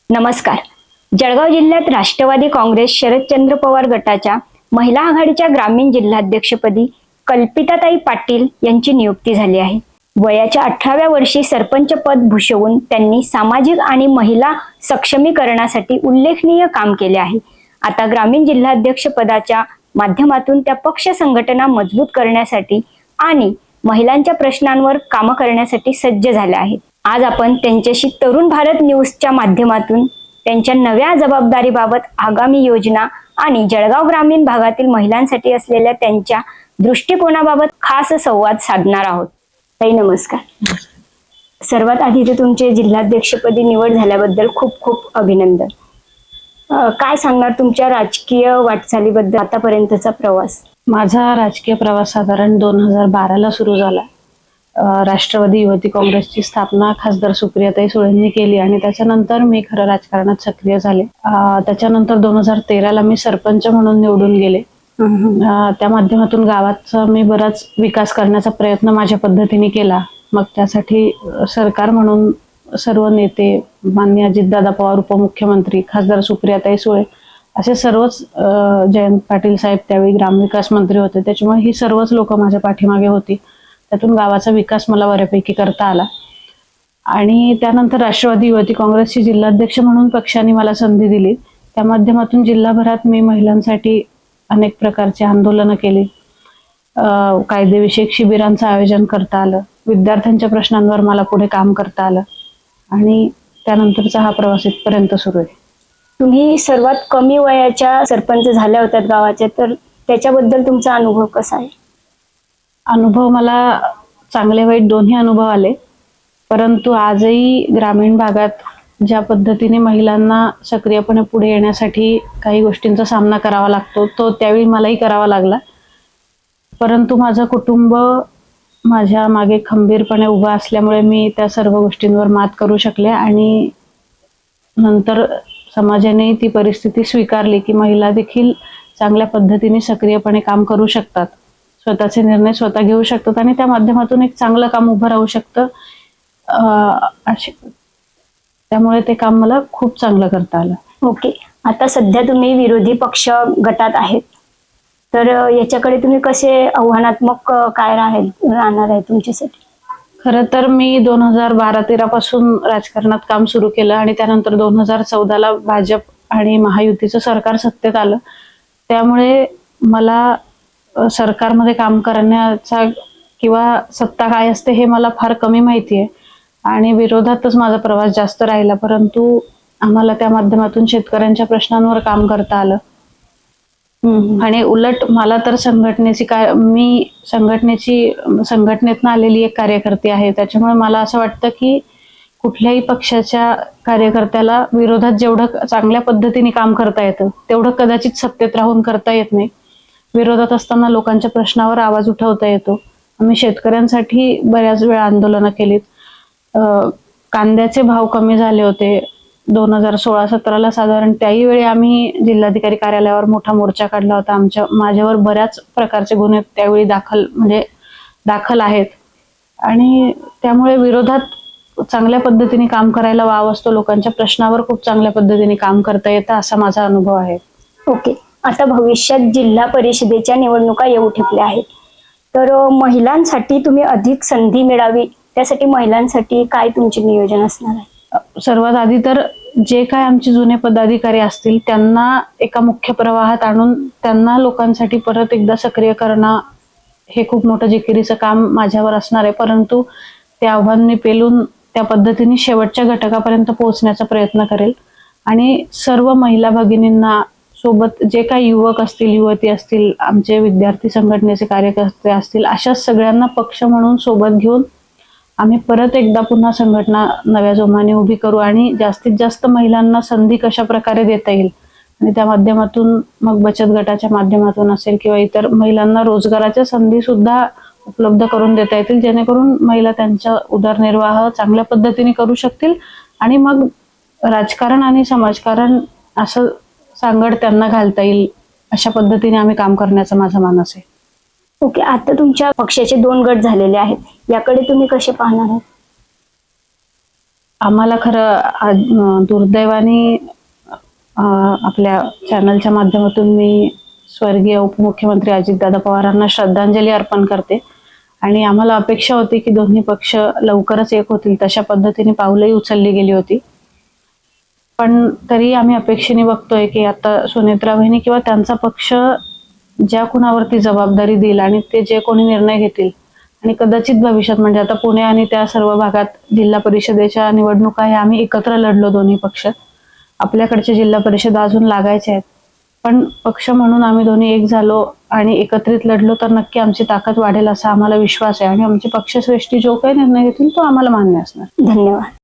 नमस्कार. जळगाव जिल्ह्यात राष्ट्रवादी काँग्रेस शरदचंद्र पवार गटाच्या महिला आघाडीच्या ग्रामीण जिल्हाध्यक्षपदी कल्पिताताई पाटील यांची नियुक्ती झाली आहे. वयाच्या 18व्या वर्षी सरपंच पद भूषवून त्यांनी सामाजिक आणि महिला सक्षमीकरणासाठी उल्लेखनीय काम केले आहे. आता ग्रामीण जिल्हाध्यक्ष पदाच्या माध्यमातून त्या पक्ष संघटना मजबूत करण्यासाठी आणि महिलांच्या प्रश्नांवर काम करण्यासाठी सज्ज झाल्या आहेत. आज आपण त्यांच्याशी तरुण भारत न्यूजच्या माध्यमातून त्यांच्या नव्या जबाबदारीबाबत, आगामी योजना आणि जळगाव ग्रामीण भागातील महिलांसाठी असलेल्या त्यांच्या दृष्टिकोनाबाबत खास संवाद साधणार आहोत. ताई नमस्कार. सर्वात आधी तर तुमचे जिल्हाध्यक्षपदी निवड झाल्याबद्दल खूप खूप अभिनंदन. काय सांगणार तुमच्या राजकीय वाटचालीबद्दल, आतापर्यंतचा प्रवास? माझा राजकीय प्रवास साधारण 2012ला सुरू झाला. राष्ट्रवादी युवती काँग्रेसची स्थापना खासदार सुप्रियाताई सुळेंनी केली आणि त्याच्यानंतर मी खरं राजकारणात सक्रिय झाले. त्याच्यानंतर 2013ला मी सरपंच म्हणून निवडून गेले. त्या माध्यमातून गावाचा मी बराच विकास करण्याचा प्रयत्न माझ्या पद्धतीने केला. मग त्यासाठी सरकार म्हणून सर्व नेते, माननीय अजितदादा पवार उपमुख्यमंत्री, खासदार सुप्रियाताई सुळे असे सर्वच, जयंत पाटील साहेब त्यावेळी ग्रामविकास मंत्री होते, त्याच्यामुळे ही सर्वच लोक माझ्या पाठीमागे होती. त्यातून गावाचा विकास मला बऱ्यापैकी करता आला. आणि त्यानंतर राष्ट्रवादी युवती काँग्रेसची जिल्हाध्यक्ष म्हणून पक्षाने मला संधी दिली. त्या माध्यमातून जिल्हाभरात मी महिलांसाठी अनेक प्रकारची आंदोलनं केली. कायदेविषयक शिबिरांचं आयोजन करता आलं. विद्यार्थ्यांच्या प्रश्नांवर मला पुढे काम करता आलं आणि त्यानंतरचा हा प्रवास इथपर्यंत सुरू आहे. तुम्ही सर्वात कमी वयाच्या सरपंच झाल्या होत्या गावाच्या, तर त्याच्याबद्दल तुमचा अनुभव कसा आहे? अनुभव मला चांगले वाईट दोन्ही अनुभव आले. परंतु आजही ग्रामीण भागात ज्या पद्धतीने महिलांना सक्रियपणे पुढे येण्यासाठी काही गोष्टींचा सामना करावा लागतो, तो त्यावेळी मलाही करावा लागला. परंतु माझं कुटुंब माझ्या मागे खंबीरपणे उभा असल्यामुळे मी त्या सर्व गोष्टींवर मात करू शकले आणि नंतर समाजाने ती परिस्थिती स्वीकारली की महिला देखील चांगल्या पद्धतीने सक्रियपणे काम करू शकतात, स्वतःचे निर्णय स्वतः घेऊ शकतात आणि त्या माध्यमातून एक चांगलं काम उभं राहू शकतं. त्यामुळे ते काम मला खूप चांगलं करता आलं. ओके. आता सध्या तुम्ही विरोधी पक्ष गटात आहेत, तर याच्याकडे तुम्ही कसे आव्हानात्मक काय राहणार आहे तुमच्यासाठी? खरं तर मी 2012-13 पासून राजकारणात काम सुरू केलं आणि त्यानंतर 2014ला भाजप आणि महायुतीचं सरकार सत्तेत आलं. त्यामुळे मला सरकारमध्ये काम करण्याचा किंवा सत्ता काय असते हे मला फार कमी माहिती आहे आणि विरोधातच माझा प्रवास जास्त राहिला. परंतु आम्हाला त्या माध्यमातून शेतकऱ्यांच्या प्रश्नांवर काम करता आलं. आणि उलट मला तर मी संघटनेतनं आलेली एक कार्यकर्ती आहे, त्याच्यामुळे मला असं वाटतं की कुठल्याही पक्षाच्या कार्यकर्त्याला विरोधात जेवढं चांगल्या पद्धतीने काम करता येतं तेवढं कदाचित सत्तेत राहून करता येत नाही. विरोधात असताना लोकांच्या प्रश्नावर आवाज उठवता येतो. आम्ही शेतकऱ्यांसाठी बऱ्याच वेळा आंदोलनं केलीत. कांद्याचे भाव कमी झाले होते 2016-17ला साधारण, त्याही वेळी आम्ही जिल्हाधिकारी कार्यालयावर मोठा मोर्चा काढला होता. माझ्यावर बऱ्याच प्रकारचे गुन्हे त्यावेळी दाखल आहेत आणि त्यामुळे विरोधात चांगल्या पद्धतीने काम करायला वाव असतो. लोकांच्या प्रश्नावर खूप चांगल्या पद्धतीने काम करता येतं असा माझा अनुभव आहे. ओके. आता भविष्यात जिल्हा परिषदेच्या निवडणुका येऊ ठेपल्या आहेत, तर महिलांसाठी तुम्ही अधिक संधी मिळावी त्यासाठी महिलांसाठी काय तुमचे नियोजन असणार आहे? सर्वात आधी तर जे काय आमचे जुने पदाधिकारी असतील त्यांना एका मुख्य प्रवाहात आणून त्यांना लोकांसाठी परत एकदा सक्रिय करणं हे खूप मोठं जिकिरीचं काम माझ्यावर असणार आहे. परंतु ते आव्हान मी पेलून त्या पद्धतीने शेवटच्या घटकापर्यंत पोहोचण्याचा प्रयत्न करेल आणि सर्व महिला भगिनींना सोबत, जे काही युवक असतील, युवती असतील, आमचे विद्यार्थी संघटनेचे कार्यकर्ते असतील, अशा सगळ्यांना पक्ष म्हणून सोबत घेऊन आम्ही परत एकदा पुन्हा संघटना नव्या जोमाने उभी करू आणि जास्तीत जास्त महिलांना संधी कशा प्रकारे देता येईल आणि त्या माध्यमातून मग बचत गटाच्या माध्यमातून असेल किंवा इतर महिलांना रोजगाराच्या संधी सुद्धा उपलब्ध करून देता येतील, जेणेकरून महिला त्यांचा उदरनिर्वाह चांगल्या पद्धतीने करू शकतील आणि मग राजकारण आणि समाजकारण असं सांगड त्यांना घालता येईल अशा पद्धतीने आम्ही काम करण्याचा माझा मानस आहे. ओके. आता तुमच्या पक्षाचे 2 गट झालेले आहेत, याकडे तुम्ही कसे पाहणार आहात? आम्हाला खरं दुर्दैवाने आपल्या चॅनलच्या माध्यमातून मी स्वर्गीय उपमुख्यमंत्री अजितदादा पवारांना श्रद्धांजली अर्पण करते. आणि आम्हाला अपेक्षा होती की दोन्ही पक्ष लवकरच एक होतील, तशा पद्धतीने पावलंही उचलली गेली होती. पण तरी आम्ही अपेक्षेने बघतोय की आता सुनेत्रा वहिनी किंवा त्यांचा पक्ष ज्या कुणावरती जबाबदारी देईल आणि ते जे कोणी निर्णय घेतील, आणि कदाचित भविष्यात म्हणजे आता पुणे आणि त्या सर्व भागात जिल्हा परिषदेच्या निवडणुका ह्या आम्ही एकत्र लढलो दोन्ही पक्ष. आपल्याकडचे जिल्हा परिषद अजून लागायचे आहेत, पण पक्ष म्हणून आम्ही दोन्ही एक झालो आणि एकत्रित लढलो तर नक्की आमची ताकद वाढेल असा आम्हाला विश्वास आहे. आणि आमचे पक्षश्रेष्ठी जो काही निर्णय घेतील तो आम्हाला मान्य असणार. धन्यवाद.